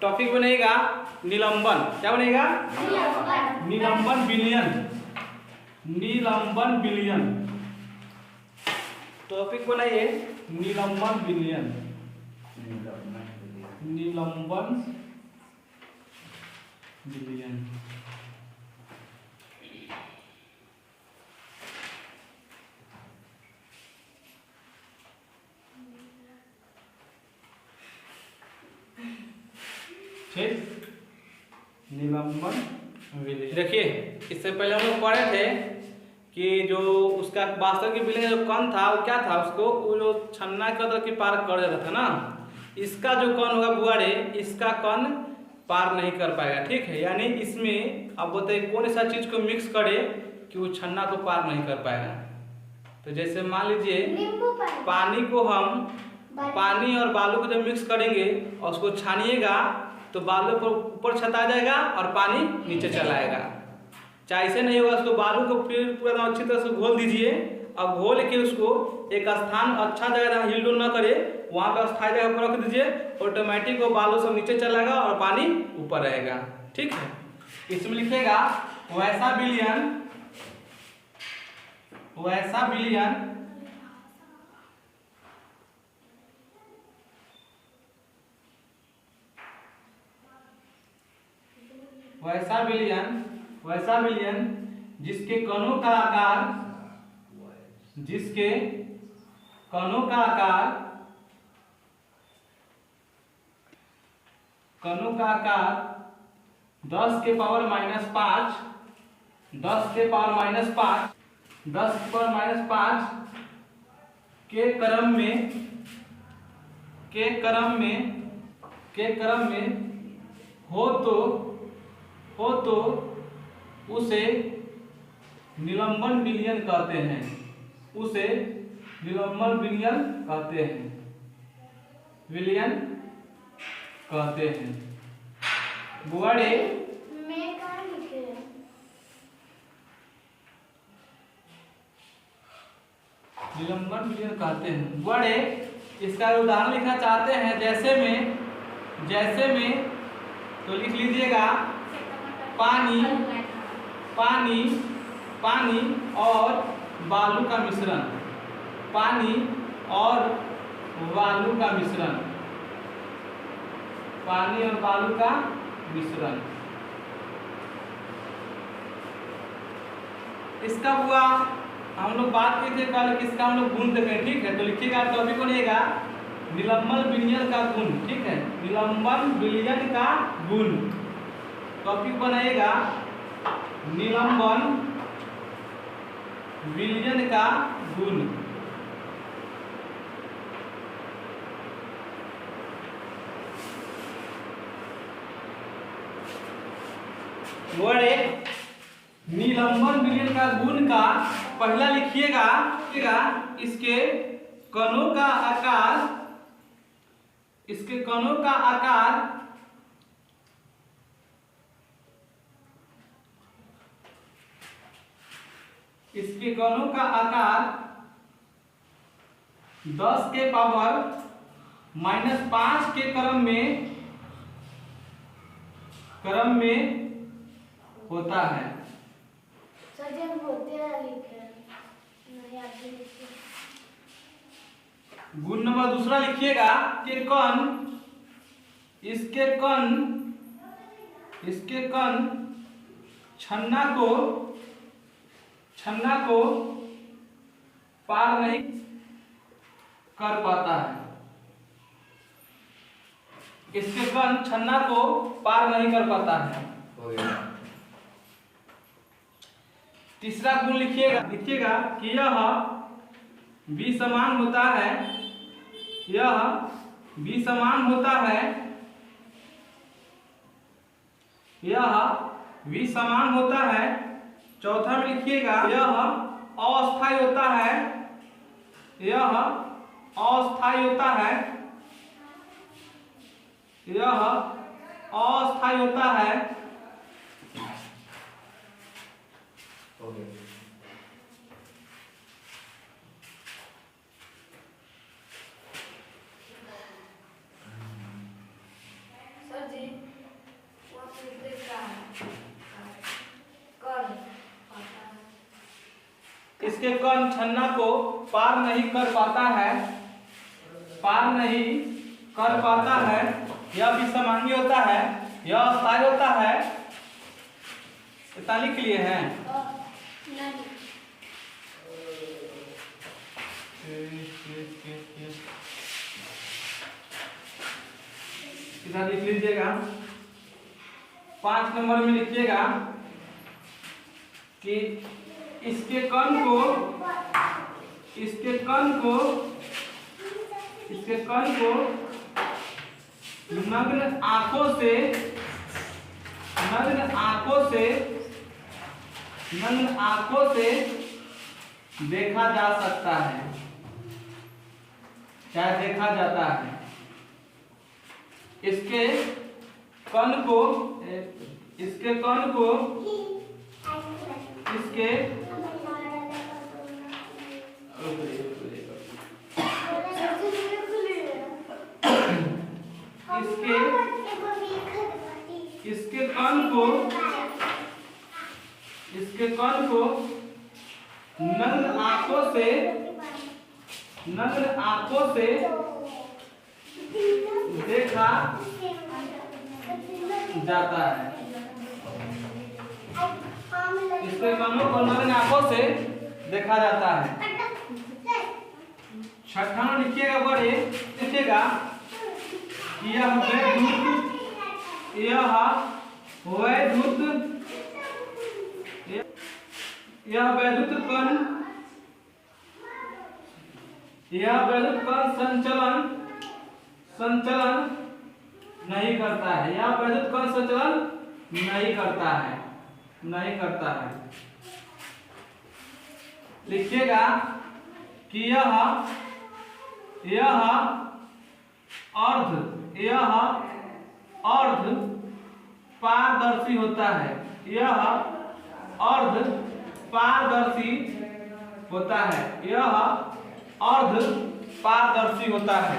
Topic बनेगा निलंबन। क्या बनेगा? निलंबन विलयन। निलंबन विलयन टॉपिक बनाइए निलंबन विलयन। निलंबन विलयन ठीक। निलंबन विलयन देखिए, इससे पहले हम लोग पढ़े थे कि जो उसका वास्तव की विलयन जो कण था वो क्या था, उसको वो जो छन्ना के अंदर की पार कर देता था ना। इसका जो कण होगा बुआड़े, इसका कण पार नहीं कर पाएगा। ठीक है, यानी इसमें अब बताइए कौन ऐसा चीज को मिक्स करे कि वो छन्ना को पार नहीं कर पाएगा। तो जैसे मान लीजिए पानी को हम पानी और बालू को जब मिक्स करेंगे और उसको छानिएगा तो बालू को ऊपर छता जाएगा और पानी नीचे चला आएगा। चाहे ऐसे नहीं होगा, उसको बालू को फिर पूरा अच्छी तरह से घोल दीजिए और घोल के उसको एक स्थान अच्छा जगह जहाँ हिल डुल न करे वहाँ पर अस्थायी जगह पर रख दीजिए। ऑटोमेटिक वो बालू सब नीचे चलाएगा और पानी ऊपर रहेगा। ठीक है, इसमें लिखेगा वैसा विलयन, वैसा विलयन वैसा विलयन, वैसा विलयन जिसके कणों का आकार, जिसके कणों का आकार, कणों का आकार 10 के पावर -5, 10 के पावर -5, 10 के पावर -5 के क्रम में, के क्रम में, के क्रम में हो तो उसे निलंबन विलयन कहते हैं। उसे निलंबन विलयन कहते हैं, विलयन कहते हैं। बुआड़े में कहाँ लिखे हैं? निलंबन विलयन कहते हैं। बुआड़े इसका उदाहरण लिखना चाहते हैं जैसे में, जैसे में तो लिख लीजिएगा पानी, पानी, पानी और बालू का मिश्रण, पानी और बालू का मिश्रण, पानी और बालू का मिश्रण। इसका हुआ हम लोग बात की थी पहले, किसका हम लोग गुण देखें। ठीक है, तो लिखिएगा टॉपिक बनेगा निलंबन विलयन का गुण। ठीक है, निलंबन विलयन का गुण टॉपिक बनाएगा निलंबन विलयन का गुण। निलंबन विलयन का गुण का पहला लिखिएगा इसके कणों का आकार, इसके कणों का आकार इसके कणों का आकार 10 के पावर -5 के क्रम में होता है। गुण नंबर दूसरा लिखिएगा कि कण, इसके कण छन्ना को पार नहीं कर पाता है। इसके कण छन्ना को पार नहीं कर पाता है। तीसरा गुण लिखिएगा कि यह विसमान होता है, यह विसमान होता है, यह विसमान होता है। चौथा में लिखिएगा यह अस्थायी होता है, यह अस्थायी होता है, यह अस्थायी होता है। सर जी इसके कण छन्ना को पार नहीं कर पाता है, पार नहीं कर पाता है, यह विषमांगी होता है, यह अस्थायी होता है। इतना लिख लिए हैं। इधर लिख लीजिएगा। 5 नंबर में लिखिएगा कि इसके कण को नग्न आंखों से देखा जा सकता है, क्या देखा जाता है। इसके कण को इसके कण को नग्न आंखों से देखा जाता है। इसके कणों को नग्न आंखों से देखा जाता है। 6 लिखिएगा, बड़े लिखिएगा यह वैद्युत कण संचलन नहीं करता है। यह वैद्युत कण संचलन नहीं करता है। लिखिएगा कि यह अर्ध पारदर्शी होता है। यह अर्ध पारदर्शी होता है।